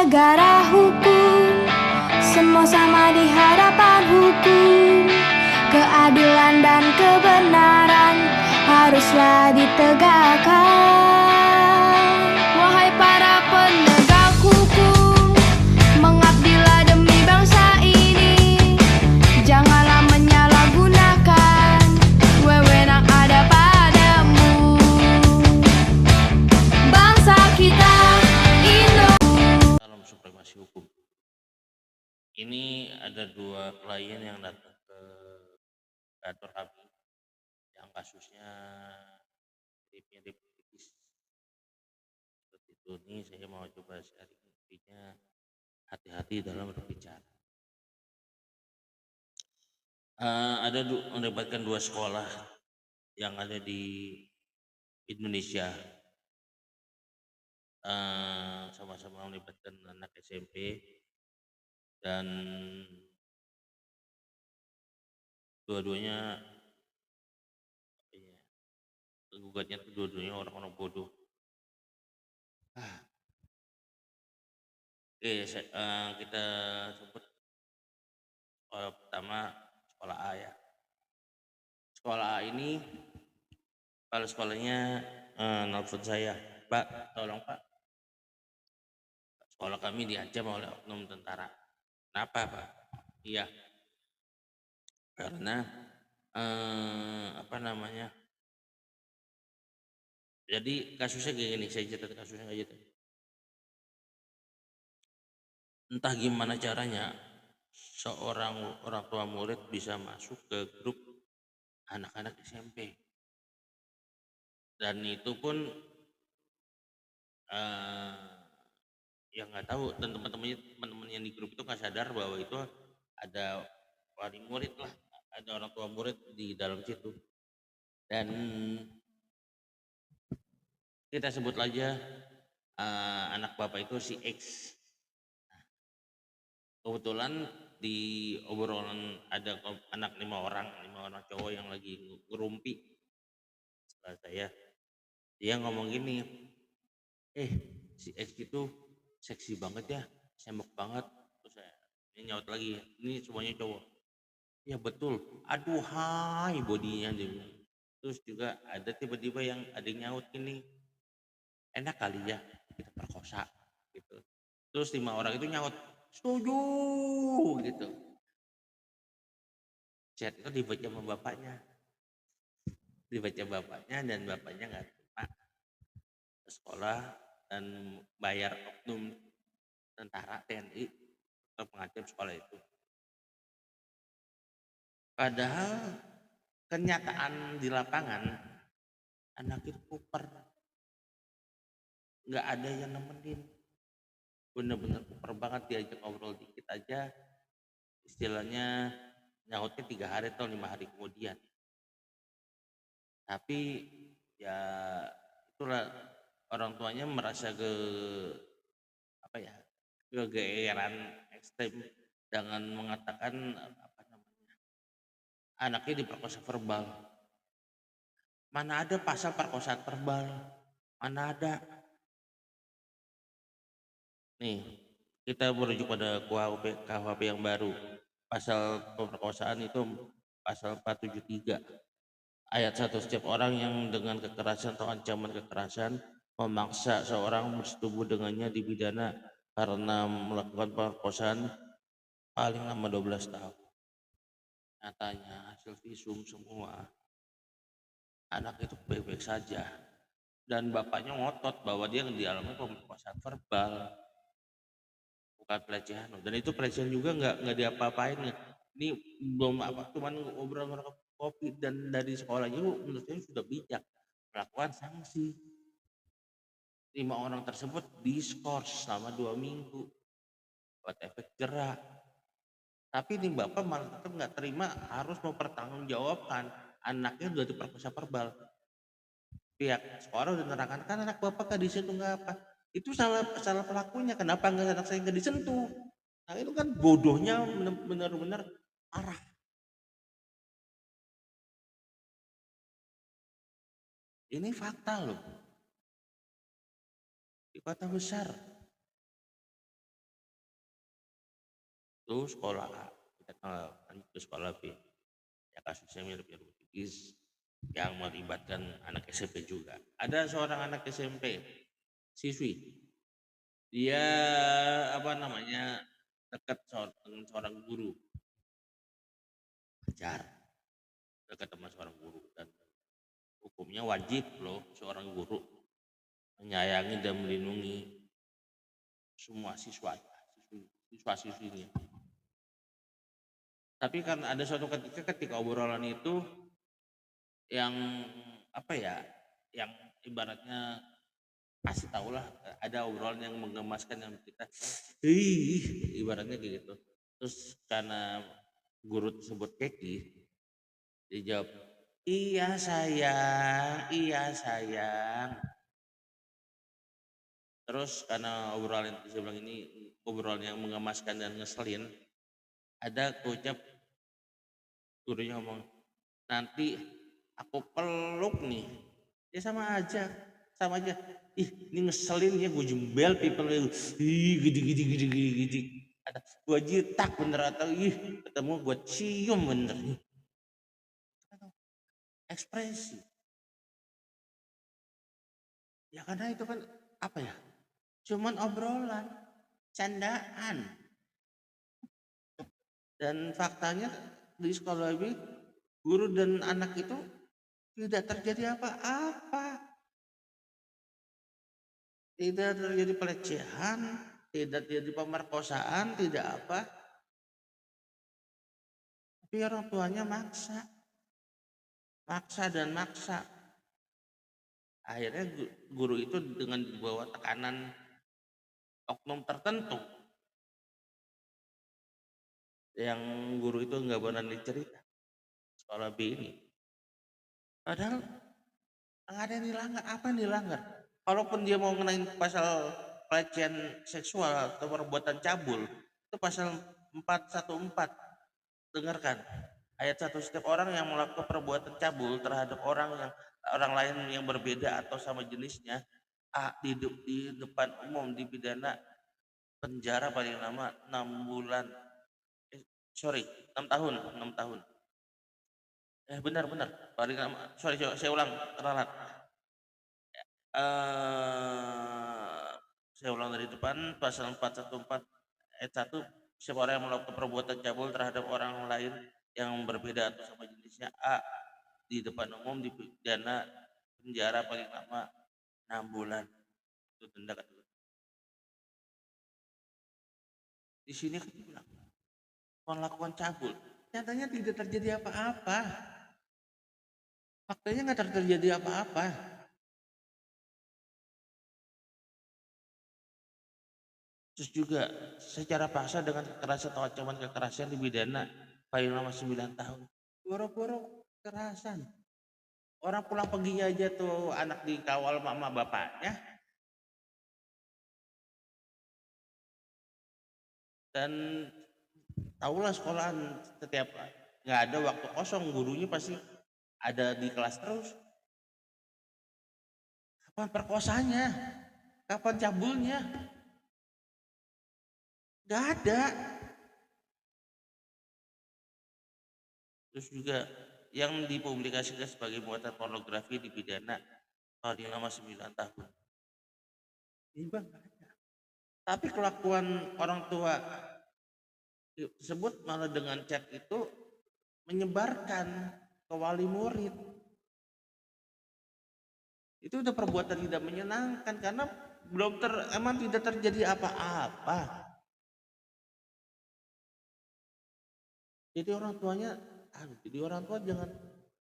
negara hukum, semua sama di hadapan hukum. Keadilan dan kebenaran haruslah ditegakkan. Wahai para penegak hukum, mengabdilah demi bangsa ini. Janganlah menyalahgunakan wewenang ada padamu. Bangsa kita Indonesia. Salam supremasi hukum. Ini ada dua klien yang datang ke kantor kami yang kasusnya mirip-mirip tipis. Seperti itu nih saya mau coba sharing intinya, hati-hati dalam berbicara. Melibatkan dua sekolah yang ada di Indonesia, sama-sama melibatkan anak SMP dan dua-duanya gugatnya tuh dua-duanya orang-orang bodoh. Oke, kita sebut pertama sekolah A ya. Sekolah A ini kepala sekolahnya nelfon saya, Pak, tolong Pak, sekolah kami diancam oleh oknum tentara. Kenapa Pak? Iya, karena jadi kasusnya gini, saya cerita kasusnya kayak gitu. Entah gimana caranya seorang orang tua murid bisa masuk ke grup anak-anak SMP, dan itu pun yang nggak tahu, dan teman-teman yang di grup itu nggak sadar bahwa itu ada wali murid lah, ada orang tua murid di dalam situ. Dan kita sebut aja anak bapak itu si X. Kebetulan di obrolan ada anak lima orang cowok yang lagi ngerumpi setelah saya, dia ngomong gini, si X itu seksi banget ya, sembok banget. Terus saya ini nyaut lagi, ini semuanya cowok. Ya betul, aduh hai bodinya dia bilang. Terus juga ada tiba-tiba yang ada yang nyaut gini, enak kali ya kita perkosa gitu. Terus 5 orang itu nyaut, setuju gitu. Chat itu dibaca sama bapaknya, dan bapaknya nggak terima ke sekolah dan bayar oknum tentara TNI untuk mengancam sekolah itu. Padahal kenyataan di lapangan anak itu kuper, nggak ada yang nemenin, bener-bener kuper banget. Diajak ngobrol dikit aja istilahnya nyautnya 3 hari atau 5 hari kemudian. Tapi ya itulah, orang tuanya merasa kegeeran ekstrem dengan mengatakan anaknya diperkosa verbal. Mana ada pasal perkosaan verbal, mana ada. Nih, kita merujuk pada KUHP yang baru. Pasal pemerkosaan itu pasal 473 ayat 1, setiap orang yang dengan kekerasan atau ancaman kekerasan memaksa seorang bersetubuh dengannya dipidana karena melakukan pemerkosaan paling lama 12 tahun. Nyatanya hasil visum semua anak itu baik-baik saja, dan bapaknya ngotot bahwa dia dialami pemerkosaan verbal, bukan pelecehan. Dan itu pelecehan juga nggak diapa-apain. Ini belum cuman ngobrol kopi, dan dari sekolahnya menurut saya sudah bijak melakukan sanksi. 5 orang tersebut diskors selama 2 minggu buat efek jerak. Tapi ini bapak malah tetap nggak terima, harus mempertanggungjawabkan anaknya sudah diperkosa verbal. Pihak sekolah udah nerangkan, kan anak bapak kan disentuh nggak apa. Itu salah pelakunya, kenapa nggak anak saya nggak disentuh? Nah itu kan bodohnya benar-benar parah. Ini fakta loh, di kota besar. itu sekolah A, kita lanjut ke sekolah B. Ya kasusnya mirip-mirip tipis yang melibatkan anak SMP juga. Ada seorang anak SMP siswi, dia apa namanya dekat dengan seorang guru, pacar dekat sama seorang guru, dan hukumnya wajib loh seorang guru menyayangi dan melindungi semua siswa-siswinya. Tapi karena ada suatu ketika obrolan itu yang apa ya, yang ibaratnya kasih tau lah, ada obrolan yang menggemaskan yang kita ibaratnya kayak gitu. Terus karena guru tersebut keki, dia jawab, iya sayang, iya sayang. Terus karena obrolan yang saya bilang ini obrolan yang mengemaskan dan ngeselin, ada ucap gurunya ngomong, nanti aku peluk nih. Ya sama aja, sama aja. Ih, ini ngeselin ya, gue jembel people, gidi. Ada gue jitak bener, atau ketemu gue cium bener. Ekspresi. Ya karena itu kan apa ya? Cuman obrolan, candaan. Dan faktanya di sekolah ini guru dan anak itu tidak terjadi apa-apa. Tidak terjadi pelecehan, tidak terjadi pemerkosaan, tidak apa. Tapi orang tuanya maksa dan maksa. Akhirnya guru itu dengan dibawa tekanan oknum tertentu, yang guru itu nggak berani cerita sekolah B ini. Padahal nggak ada yang dilanggar. Apa yang dilanggar? Kalaupun dia mau ngenain pasal pelecehan seksual atau perbuatan cabul, itu pasal 414. Dengarkan ayat 1, setiap orang yang melakukan perbuatan cabul terhadap orang lain yang berbeda atau sama jenisnya, di depan umum dipidana penjara paling lama 6 bulan. 6 tahun. Benar. Paling lama, saya ulang, ralat. Saya ulang dari depan, pasal 414 ayat 1, siapa orang yang melakukan perbuatan cabul terhadap orang lain yang berbeda atau sama jenisnya, di depan umum dipidana penjara paling lama 6 bulan. Itu denda kan. Di sini kan dibilang melakukan cabul, nyatanya tidak terjadi apa-apa. Faktanya nggak terjadi apa-apa. Terus juga secara paksa dengan kekerasan atau ancaman kekerasan dipidana paling lama 9 tahun. Boro-boro kekerasan. Orang pulang perginya aja tuh anak dikawal mama bapaknya. Dan tahulah sekolahan setiap nggak ada waktu kosong, gurunya pasti ada di kelas terus. Kapan perkosanya? Kapan cabulnya? Nggak ada. Terus juga yang dipublikasikan sebagai muatan pornografi dipidana paling lama 9 tahun. Ini bang nggak ada. Tapi kelakuan orang tua tersebut malah dengan chat itu menyebarkan ke wali murid. Itu udah perbuatan tidak menyenangkan karena emang tidak terjadi apa-apa. Jadi orang tua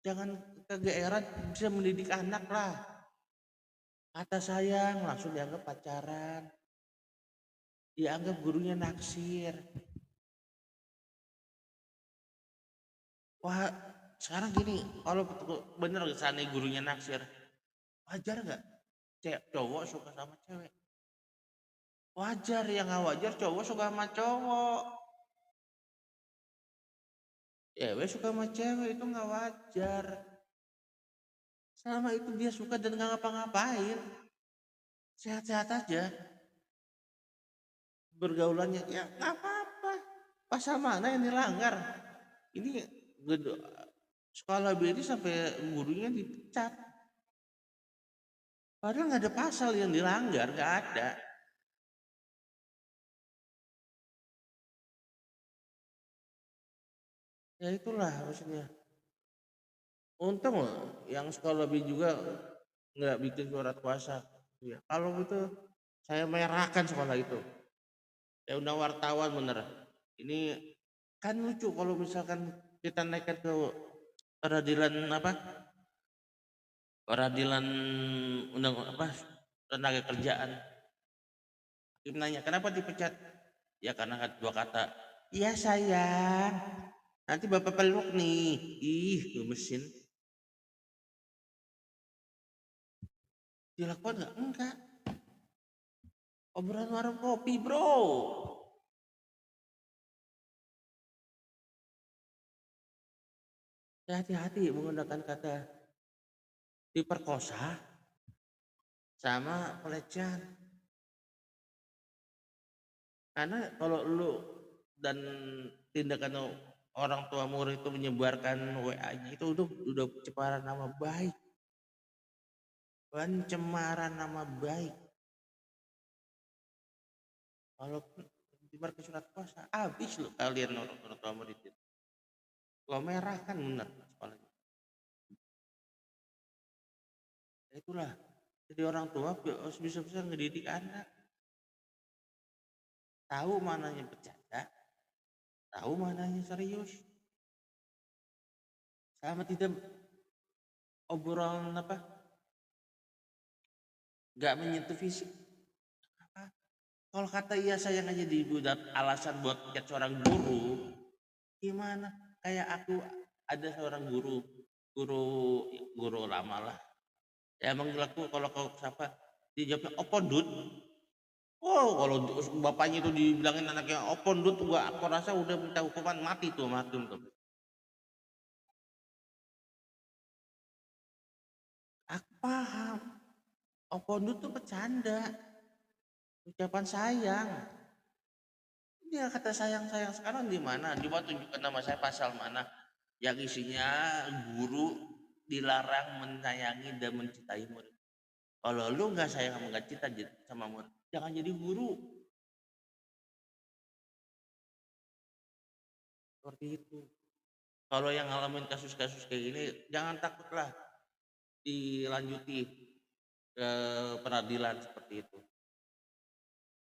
jangan kegeeran bisa mendidik anak lah. Kata sayang langsung dianggap pacaran, dianggap gurunya naksir. Wah, sekarang gini, kalau bener seandainya gurunya naksir, wajar nggak cowok suka sama cewek? Wajar. Yang nggak wajar cowok suka sama cowok, cewek suka sama cewek, itu nggak wajar. Selama itu dia suka dan nggak ngapa-ngapain, sehat-sehat aja bergaulannya, ya nggak apa-apa. Pasal mana yang dilanggar? Ini sekolah B ini sampai gurunya dipecat. Padahal nggak ada pasal yang dilanggar, nggak ada. Ya itulah maksudnya. Untung loh yang sekolah B juga nggak bikin surat kuasa. Ya, kalau gitu saya merahkan sekolah itu. Ya undang wartawan bener. Ini kan lucu kalau misalkan kita naikkan ke peradilan apa? Peradilan undang apa? Tenaga kerjaan. Hakim nanya, kenapa dipecat? Ya karena dua kata. Iya sayang. Nanti bapak peluk nih. Ih, gemesin. Dilakukan nggak? Enggak. Obrolan warung kopi bro. Ya, hati-hati menggunakan kata diperkosa sama pelecehan. Karena kalau lu dan tindakan orang tua murid itu menyebarkan WA-nya itu udah pencemaran nama baik. Pencemaran nama baik. Kalau menyebar ke surat kuasa, habis lu kalian orang tua murid itu. Gua merah kan bener sekolahnya. Ya itulah. Jadi orang tua harus bisa-bisa ngedidik anak. Tahu mananya bercanda, tahu mananya serius. Sama tidak obrolan apa? Gak menyentuh fisik. Kalau kata iya sayang aja dibuat alasan buat pecat seorang guru, gimana? Kayak aku ada seorang guru lama lah. Ya manggil aku kalau kau siapa, dijawabnya opondut. Oh, kalau bapaknya itu dibilangin anaknya opondut, aku rasa udah minta hukuman mati tuh sama hakim tuh. Aku paham, opondut tuh bercanda, ucapan sayang. Dia kata sayang-sayang sekarang di mana? Coba tunjukkan nama saya pasal mana yang isinya guru dilarang menyayangi dan mencintai murid. Kalau lu nggak sayang sama nggak cinta sama murid, jangan jadi guru. Seperti itu. Kalau yang ngalamin kasus-kasus kayak gini, jangan takutlah dilanjuti ke peradilan seperti itu.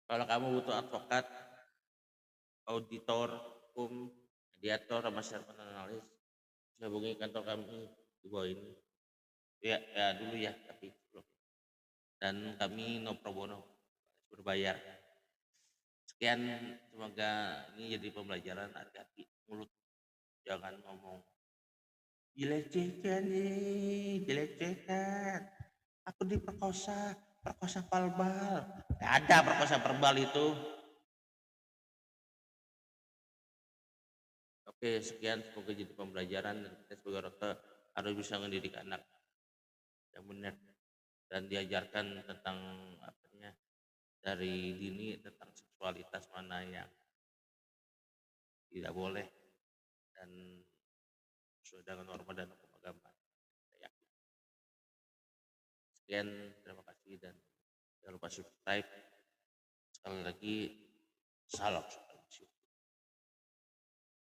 Kalau kamu butuh advokat, auditor, hukum, mediator, sama server analis, hubungi kantor kami di bawah ini. Ya, ya dulu ya, tapi belum. Dan kami no pro bono, berbayar. Sekian, semoga ini jadi pembelajaran, hati-hati mulut, jangan ngomong dilecehkan nih, dilecehkan. Aku diperkosa, perkosa verbal. Gak ada perkosa verbal itu. Oke, sekian semoga jadi pembelajaran dan kita sebagai orang tua harus bisa mendidik anak yang benar dan diajarkan tentang apanya dari dini tentang seksualitas mana yang tidak boleh dan sesuai dengan norma dan hukum agama. Saya yakin. Sekian, terima kasih dan jangan lupa subscribe. Sekali lagi, salam.